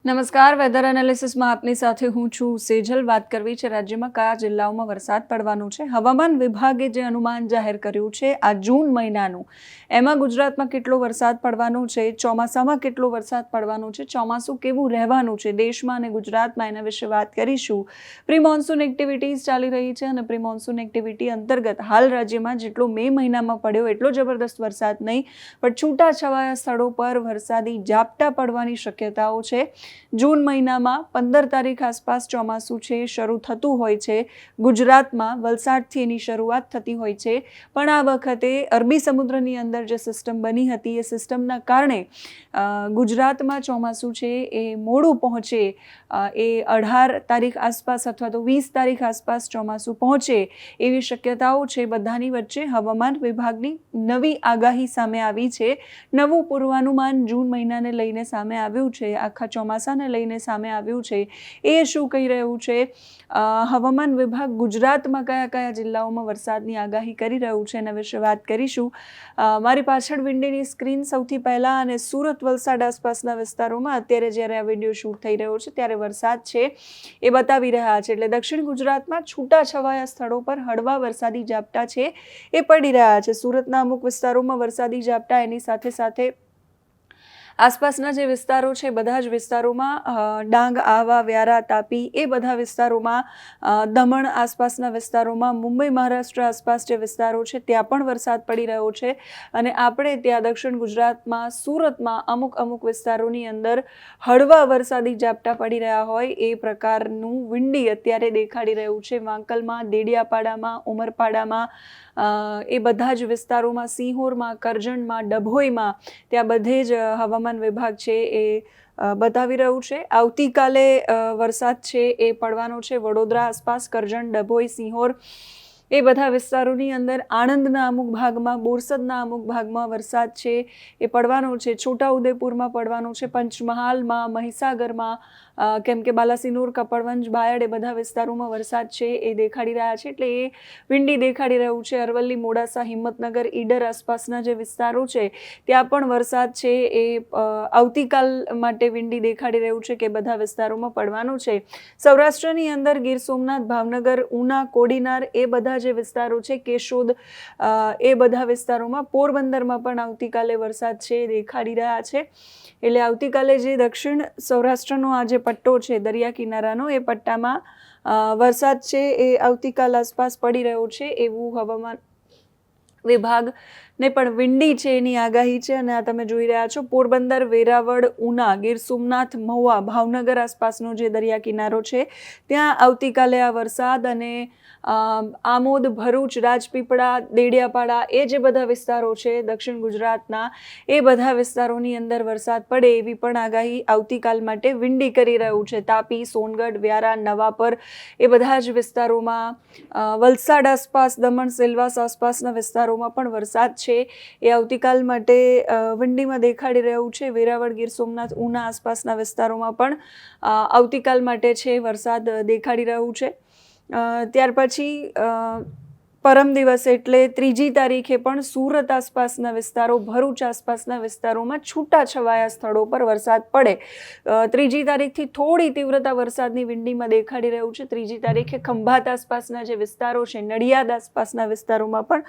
નમસ્કાર, વેધર એનાલિસિસમાં આપની સાથે હું છું સેજલ. વાત કરવી છે રાજ્યમાં કયા જિલ્લાઓમાં વરસાદ પડવાનું છે. હવામાન વિભાગે જે અનુમાન જાહેર કર્યું છે આ જૂન મહિનાનું, એમાં ગુજરાતમાં કેટલો વરસાદ પડવાનો છે, ચોમાસામાં કેટલો વરસાદ પડવાનો છે, ચોમાસું કેવું રહેવાનું છે દેશમાં અને ગુજરાતમાં, એના વિશે વાત કરીશું. પ્રી મોન્સૂન એક્ટિવિટીઝ ચાલી રહી છે અને પ્રી મોન્સૂન એક્ટિવિટી અંતર્ગત હાલ રાજ્યમાં જેટલો મે મહિનામાં પડ્યો એટલો જબરદસ્ત વરસાદ નહીં, પણ છૂટાછવાયા સ્થળો પર વરસાદી ઝાપટા પડવાની શક્યતાઓ છે. જૂન મહિનામાં 15 તારીખ આસપાસ ચોમાસું છે શરૂ થતું હોય છે. ગુજરાતમાં વલસાડથી એની શરૂઆત થતી હોય છે, પણ આ વખતે અરબી સમુદ્રની અંદર જે સિસ્ટમ બની હતી એ સિસ્ટમના કારણે ગુજરાતમાં ચોમાસું છે એ મોડું પહોંચે. એ 18 તારીખ આસપાસ અથવા તો 20 તારીખ આસપાસ ચોમાસું પહોંચે એવી શક્યતાઓ છે. બધાની વચ્ચે હવામાન વિભાગની નવી આગાહી સામે આવી છે. નવું પૂર્વાનુમાન જૂન મહિનાને લઈને સામે આવ્યું છે, આખા ચોમાસાને લઈને સામે આવ્યું છે. એ શું કહી રહ્યું છે, હવામાન વિભાગ ગુજરાતમાં કયા કયા જિલ્લાઓમાં વરસાદની આગાહી કરી રહ્યું છે એના વિશે વાત કરીશું. મારી પાછળ વિંડીની સ્ક્રીન સૌથી પહેલાં, અને સુરત વલસાડ આસપાસના વિસ્તારોમાં અત્યારે જ્યારે આ વિડીયો શૂટ થઈ રહ્યો છે ત્યારે વરસાદ છે એ બતાવી રહ્યા છે. એટલે દક્ષિણ ગુજરાતમાં છૂટાછવાયા સ્થળો પર હળવા વરસાદી ઝાપટા છે એ પડી રહ્યા છે. સુરતના અમુક વિસ્તારોમાં વરસાદી ઝાપટા, એની સાથે સાથે આસપાસના જે વિસ્તારો છે બધા જ વિસ્તારોમાં, ડાંગ, આહવા, વ્યારા, તાપી, એ બધા વિસ્તારોમાં, દમણ આસપાસના વિસ્તારોમાં, મુંબઈ મહારાષ્ટ્ર આસપાસ જે વિસ્તારો છે ત્યાં પણ વરસાદ પડી રહ્યો છે. અને આપણે ત્યાં દક્ષિણ ગુજરાતમાં સુરતમાં અમુક વિસ્તારોની અંદર હળવા વરસાદી ઝાપટા પડી રહ્યા હોય એ પ્રકારનું વિંડી અત્યારે દેખાડી રહ્યું છે. વાંકલમાં, દેડિયાપાડામાં, ઉમરપાડામાં, એ બધા જ વિસ્તારોમાં, સિંહોરમાં, કરજણમાં, ડભોઈમાં, ત્યાં બધે જ હવામાન વિભાગ છે એ બતાવી રહ્યું છે. આવતીકાલે વરસાદ છે એ પડવાનો છે વડોદરા આસપાસ, કરજણ, ડભોઈ, સિંહોર, એ બધા વિસ્તારોની અંદર. આણંદના અમુક ભાગમાં, બોરસદના અમુક ભાગમાં વરસાદ છે એ પડવાનો છે. છોટાઉદેપુરમાં પડવાનો છે, પંચમહાલમાં, મહીસાગરમાં, કેમ કે બાલાસિનોર, કપડવંજ, બાયડ, એ બધા વિસ્તારોમાં વરસાદ છે એ દેખાડી રહ્યા છે. એટલે એ વિંડી દેખાડી રહ્યું છે. અરવલ્લી, મોડાસા, હિંમતનગર, ઈડર આસપાસના જે વિસ્તારો છે ત્યાં પણ વરસાદ છે એ આવતીકાલ માટે વિંડી દેખાડી રહ્યું છે કે બધા વિસ્તારોમાં પડવાનું છે. સૌરાષ્ટ્રની અંદર ગીર સોમનાથ, ભાવનગર, ઉના, કોડીનાર, એ બધા જે વિસ્તારો છે, કેશોદ, એ બધા વિસ્તારોમાં, પોરબંદરમાં પણ આવતીકાલે વરસાદ છે દેખાડી રહ્યા છે. એટલે આવતીકાલે જે દક્ષિણ સૌરાષ્ટ્રનો આ જે પટ્ટો છે દરિયા કિનારાનો, એ પટ્ટામાં વરસાદ છે એ આવતીકાલ આસપાસ પડી રહ્યો છે એવું હવામાન વિભાગને પણ વિંડી છે એની આગાહી છે. અને આ તમે જોઈ રહ્યા છો પોરબંદર, વેરાવળ, ઉના, ગીર સોમનાથ, મહુવા, ભાવનગર આસપાસનો જે દરિયા કિનારો છે ત્યાં આવતીકાલે આ વરસાદ, અને આમોદ, ભરૂચ, રાજપીપળા, દેડિયાપાડા, એ જે બધા વિસ્તારો છે દક્ષિણ ગુજરાતના, એ બધા વિસ્તારોની અંદર વરસાદ પડે એવી પણ આગાહી આવતીકાલ માટે વિંડી કરી રહ્યું છે. તાપી, સોનગઢ, વ્યારા, નવાપર, એ બધા જ વિસ્તારોમાં, વલસાડ આસપાસ, દમણ, સેલવાસ આસપાસના વિસ્તારોમાં પણ વરસાદ છે એ આવતીકાલ માટે વિંડીમાં દેખાડી રહ્યું છે. વેરાવળ, ગીર સોમનાથ, ઉના આસપાસના વિસ્તારોમાં પણ આવતીકાલ માટે છે વરસાદ દેખાડી રહ્યું છે. ત્યાર પછી પરમ દિવસ એટલે 3જી તારીખે પણ સુરત આસપાસના વિસ્તારો, ભરૂચ આસપાસના વિસ્તારોમાં છૂટાછવાયા સ્થળો પર વરસાદ પડે. 3જી તારીખથી થોડી તીવ્રતા વરસાદની વિંડીમાં દેખાડી રહ્યું છે. 3જી તારીખે ખંભાત આસપાસના જે વિસ્તારો છે, નડિયાદ આસપાસના વિસ્તારોમાં પણ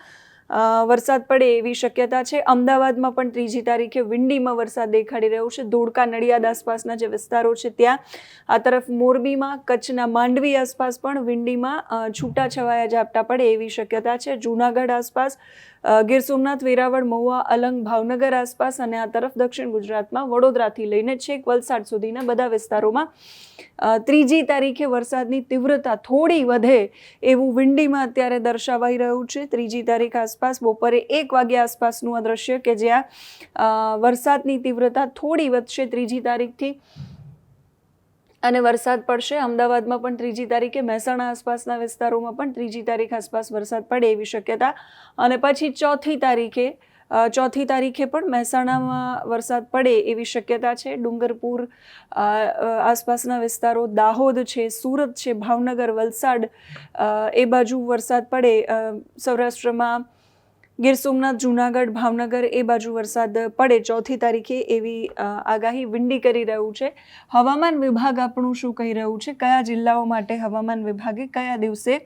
વરસાદ પડે એવી શક્યતા છે. અમદાવાદમાં પણ 3જી તારીખે વિંડીમાં વરસાદ દેખાડી રહ્યો છે. ધોળકા, નડિયાદ આસપાસના જે વિસ્તારો છે ત્યાં, આ તરફ મોરબીમાં, કચ્છના માંડવી આસપાસ પણ વિંડીમાં છૂટાછવાયા ઝાપટા પડે એવી શક્યતા છે. જૂનાગઢ આસપાસ, ગીર સોમનાથ, વેરાવળ, મહુવા, અલંગ, ભાવનગર આસપાસ, અને આ તરફ દક્ષિણ ગુજરાતમાં વડોદરાથી લઈને છેક વલસાડ સુધીના બધા વિસ્તારોમાં 3જી તારીખે વરસાદની તીવ્રતા થોડી વધે એવું વિંડીમાં અત્યારે દર્શાવાઈ રહ્યું છે. 3જી તારીખ આસપાસ બપોરે 1 વાગ્યા આસપાસનું આ દ્રશ્ય કે જ્યાં વરસાદની તીવ્રતા થોડી વધશે 3જી તારીખથી, અને વરસાદ પડશે. અમદાવાદમાં પણ 3જી તારીખે, મહેસાણા આસપાસના વિસ્તારોમાં પણ 3જી તારીખ આસપાસ વરસાદ પડે એવી શક્યતા. અને પછી 4થી તારીખે પણ મહેસાણામાં વરસાદ પડે એવી શક્યતા છે. ડુંગરપુર આસપાસના વિસ્તારો, દાહોદ છે, સુરત છે, ભાવનગર, વલસાડ, એ બાજુ વરસાદ પડે. સૌરાષ્ટ્રમાં ગીર સોમનાથ, જૂનાગઢ, ભાવનગર એ બાજુ વરસાદ પડે 4મી તારીખે એવી આગાહી વિંડી કરી રહ્યું છે. હવામાન વિભાગ આપણું શું કહી રહ્યું છે, કયા જિલ્લાઓ માટે હવામાન વિભાગે કયા દિવસે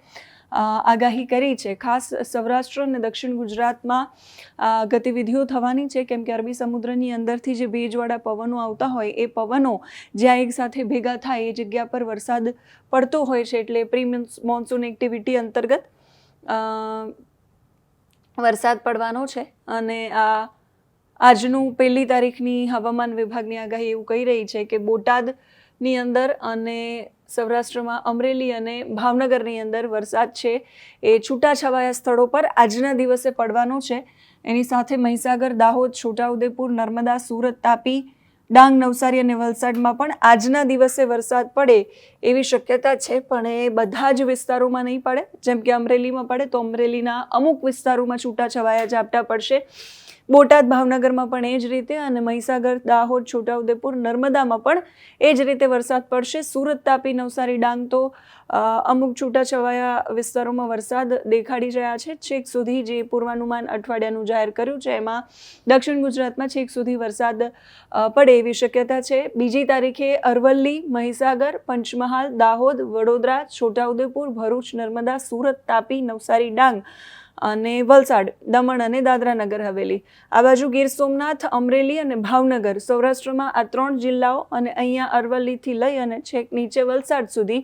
આગાહી કરી છે. ખાસ સૌરાષ્ટ્ર અને દક્ષિણ ગુજરાતમાં ગતિવિધિઓ થવાની છે, કેમ કે અરબી સમુદ્રની અંદરથી જે ભેજવાળા પવનો આવતા હોય એ પવનો જ્યાં એક સાથે ભેગા થાય એ જગ્યા પર વરસાદ પડતો હોય છે. એટલે પ્રી મોન્સૂન એક્ટિવિટી અંતર્ગત વરસાદ પડવાનો છે. અને આજનું 1લી તારીખની હવામાન વિભાગની આગાહી એવું કહી રહી છે કે બોટાદની અંદર અને સૌરાષ્ટ્રમાં અમરેલી અને ભાવનગરની અંદર વરસાદ છે એ છૂટાછવાયા સ્થળો પર આજના દિવસે પડવાનો છે. એની સાથે મહીસાગર, દાહોદ, છોટાઉદેપુર, નર્મદા, સુરત, તાપી, ડાંગ, નવસારી અને વલસાડમાં પણ આજના દિવસે વરસાદ પડે એવી શક્યતા છે. પણ એ બધા જ વિસ્તારોમાં નહીં પડે. જેમ કે અમરેલીમાં પડે તો અમરેલીના અમુક વિસ્તારોમાં છૂટાછવાયા ઝાપટા પડશે. બોટાદ, ભાવનગરમાં પણ એ જ રીતે, અને મહીસાગર, દાહોદ, છોટાઉદેપુર, નર્મદામાં પણ એ જ રીતે વરસાદ પડશે. સુરત, તાપી, નવસારી, ડાંગ તો અમુક છૂટાછવાયા વિસ્તારોમાં વરસાદ દેખાડી રહ્યા છે. છેક સુધી જે પૂર્વાનુમાન અઠવાડિયાનું જાહેર કર્યું છે એમાં દક્ષિણ ગુજરાતમાં છેક સુધી વરસાદ પડે એવી શક્યતા છે. 2જી તારીખે અરવલ્લી, મહીસાગર, પંચમહાલ, દાહોદ, વડોદરા, છોટાઉદેપુર, ભરૂચ, નર્મદા, સુરત, તાપી, નવસારી, ડાંગ અને વલસાડ, દમણ અને દાદરા નગર હવેલી, આ બાજુ ગીર સોમનાથ, અમરેલી અને ભાવનગર, સૌરાષ્ટ્રમાં આ 3 જિલ્લાઓ અને અહીંયા અરવલ્લીથી લઈ અને છેક નીચે વલસાડ સુધી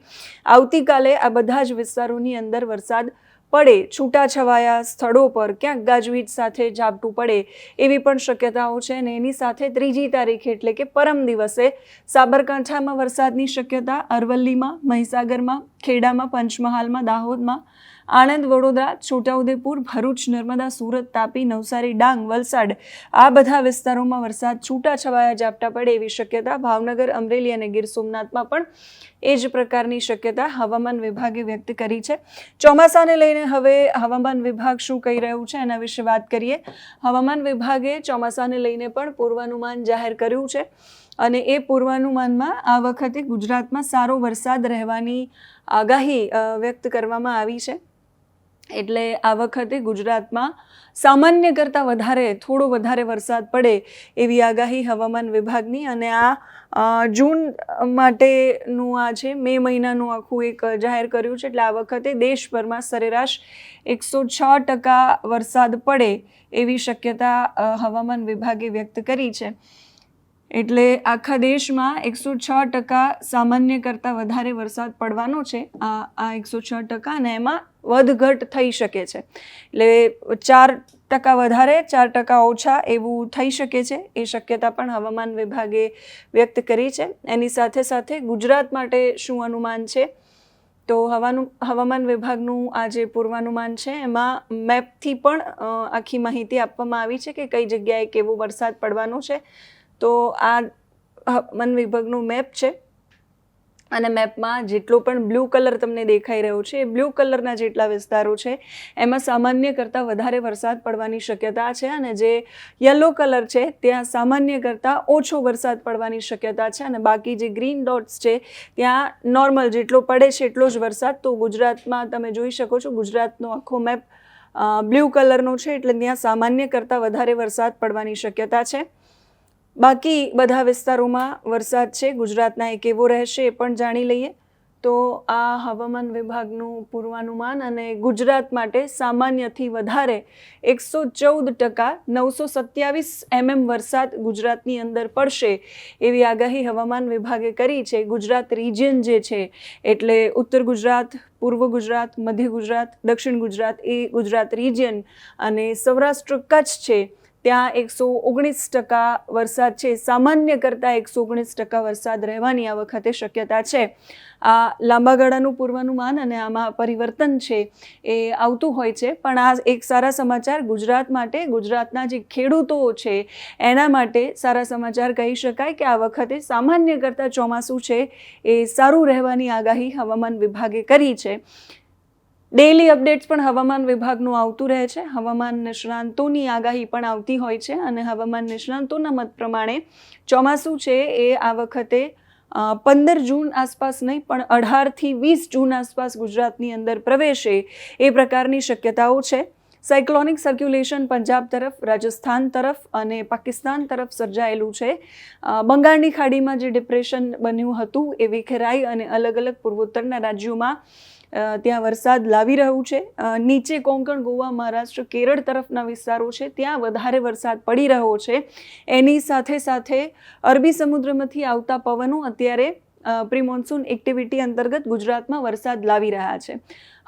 આવતીકાલે આ બધા જ વિસ્તારોની અંદર વરસાદ પડે. છૂટાછવાયા સ્થળો પર ક્યાંક ગાજવીજ સાથે ઝાપટું પડે એવી પણ શક્યતાઓ છે. અને એની સાથે 3જી તારીખે એટલે કે પરમ દિવસે સાબરકાંઠામાં વરસાદની શક્યતા, અરવલ્લીમાં, મહીસાગરમાં, ખેડામાં, પંચમહાલમાં, દાહોદમાં, આણંદ, વડોદરા, છોટાઉદેપુર, ભરૂચ, નર્મદા, સુરત, તાપી, નવસારી, ડાંગ, વલસાડ આ બધા વિસ્તારોમાં વરસાદ છૂટાછવાયા ઝાપટા પડે એવી શક્યતા. ભાવનગર, અમરેલી અને ગીર સોમનાથમાં પણ એ જ પ્રકારની શક્યતા હવામાન વિભાગે વ્યક્ત કરી છે. ચોમાસાને લઈને હવે હવામાન વિભાગ શું કહી રહ્યું છે એના વિશે વાત કરીએ. હવામાન વિભાગે ચોમાસાને લઈને પણ પૂર્વાનુમાન જાહેર કર્યું છે. અને એ પૂર્વાનુમાનમાં આ વખતે ગુજરાતમાં સારો વરસાદ રહેવાની આગાહી વ્યક્ત કરવામાં આવી છે. એટલે આ વખતે ગુજરાતમાં સામાન્ય કરતાં થોડો વધારે વરસાદ પડે એવી આગાહી હવામાન વિભાગની. અને આ જૂન માટેનું આ છે, મે મહિનાનું આખું એક જાહેર કર્યું છે. એટલે આ વખતે દેશભરમાં સરેરાશ 106% વરસાદ પડે એવી શક્યતા હવામાન વિભાગે વ્યક્ત કરી છે. એટલે આખા દેશમાં 106% સામાન્ય કરતાં વધારે વરસાદ પડવાનો છે. આ 106% અને એમાં વધઘટ થઈ શકે છે. એટલે 4% વધારે, 4% ઓછા એવું થઈ શકે છે. એ શક્યતા પણ હવામાન વિભાગે વ્યક્ત કરી છે. એની સાથે સાથે ગુજરાત માટે શું અનુમાન છે, તો હવામાન વિભાગનું આ જે પૂર્વાનુમાન છે એમાં મેપથી પણ આખી માહિતી આપવામાં આવી છે કે કઈ જગ્યાએ કેવો વરસાદ પડવાનો છે. તો આ હવામાન વિભાગનું મેપ છે. અને મેપમાં જેટલો પણ બ્લુ કલર તમને દેખાઈ રહ્યો છે એ બ્લુ કલરના જેટલા વિસ્તારો છે એમાં સામાન્ય કરતાં વધારે વરસાદ પડવાની શક્યતા છે. અને જે યલો કલર છે ત્યાં સામાન્ય કરતાં ઓછો વરસાદ પડવાની શક્યતા છે. અને બાકી જે ગ્રીન ડોટ્સ છે ત્યાં નોર્મલ જેટલો પડે છે એટલો જ વરસાદ. તો ગુજરાતમાં તમે જોઈ શકો છો, ગુજરાતનો આખો મેપ બ્લુ કલરનો છે. એટલે ત્યાં સામાન્ય કરતાં વધારે વરસાદ પડવાની શક્યતા છે. બાકી બધા વિસ્તારોમાં વરસાદ છે. ગુજરાતના એ કેવો રહેશે એ પણ જાણી લઈએ. તો આ હવામાન વિભાગનું પૂર્વાનુમાન. અને ગુજરાત માટે સામાન્યથી વધારે 114% 927 mm વરસાદ ગુજરાતની અંદર પડશે એવી આગાહી હવામાન વિભાગે કરી છે. ગુજરાત રિજિયન જે છે એટલે ઉત્તર ગુજરાત, પૂર્વ ગુજરાત, મધ્ય ગુજરાત, દક્ષિણ ગુજરાત એ ગુજરાત રિજિયન, અને સૌરાષ્ટ્ર કચ્છ છે ત્યાં 119% વરસાદ છે. સામાન્ય કરતાં 119% વરસાદ રહેવાની આ વખતે શક્યતા છે. આ લાંબા ગાળાનું પૂર્વાનુમાન અને આમાં પરિવર્તન છે એ આવતું હોય છે. પણ આ એક સારા સમાચાર ગુજરાત માટે, ગુજરાતના જે ખેડૂતો છે એના માટે સારા સમાચાર કહી શકાય કે આ વખતે સામાન્ય કરતાં ચોમાસું છે એ સારું રહેવાની આગાહી હવામાન વિભાગે કરી છે. ડેઇલી અપડેટ્સ પણ હવામાન વિભાગનું આવતું રહે છે. હવામાન નિષ્ણાંતોની આગાહી પણ આવતી હોય છે. અને હવામાન નિષ્ણાંતોના મત પ્રમાણે ચોમાસું છે એ આ વખતે 15 જૂન આસપાસ નહીં પણ 18 થી 20 જૂન આસપાસ ગુજરાતની અંદર પ્રવેશે એ પ્રકારની શક્યતાઓ છે. સાયક્લોનિક સર્ક્યુલેશન પંજાબ તરફ, રાજસ્થાન તરફ અને પાકિસ્તાન તરફ સર્જાયેલું છે. બંગાળની ખાડીમાં જે ડિપ્રેશન બન્યું હતું એ વિખેરાઈ અને અલગ અલગ પૂર્વોત્તરના રાજ્યોમાં ત્યાં વરસાદ લાવી રહ્યું છે. નીચે કોંકણ, ગોવા, મહારાષ્ટ્ર, કેરળ તરફના વિસ્તારો છે ત્યાં વધારે વરસાદ પડી રહ્યો છે. એની સાથે સાથે અરબી સમુદ્રમાંથી આવતા પવનો અત્યારે પ્રી મોન્સૂન એક્ટિવિટી અંતર્ગત ગુજરાતમાં વરસાદ લાવી રહ્યા છે.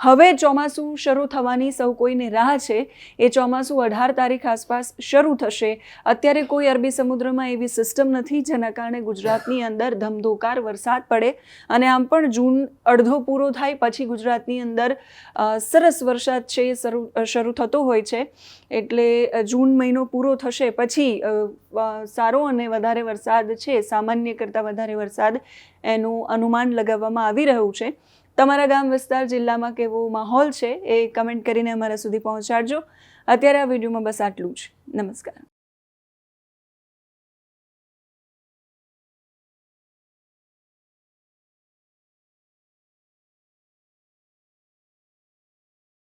હવે ચોમાસું શરૂ થવાની સૌ કોઈને રાહ છે. એ ચોમાસું 18 તારીખ આસપાસ શરૂ થશે. અત્યારે કોઈ અરબી સમુદ્રમાં એવી સિસ્ટમ નથી જેના કારણે ગુજરાતની અંદર ધમધોકાર વરસાદ પડે. અને આમ પણ જૂન અડધો પૂરો થાય પછી ગુજરાતની અંદર સરસ વરસાદ છે એ શરૂ થતો હોય છે. એટલે જૂન મહિનો પૂરો થશે પછી સારો અને વધારે વરસાદ છે, સામાન્ય કરતાં વધારે વરસાદ એનું અનુમાન લગાવવામાં આવી રહ્યું છે. તમારા ગામ, વિસ્તાર, જિલ્લામાં કેવો માહોલ છે એ કમેન્ટ કરીને અમારા સુધી પહોંચાડજો. અત્યારે આ વિડીયોમાં બસ આટલું જ. નમસ્કાર.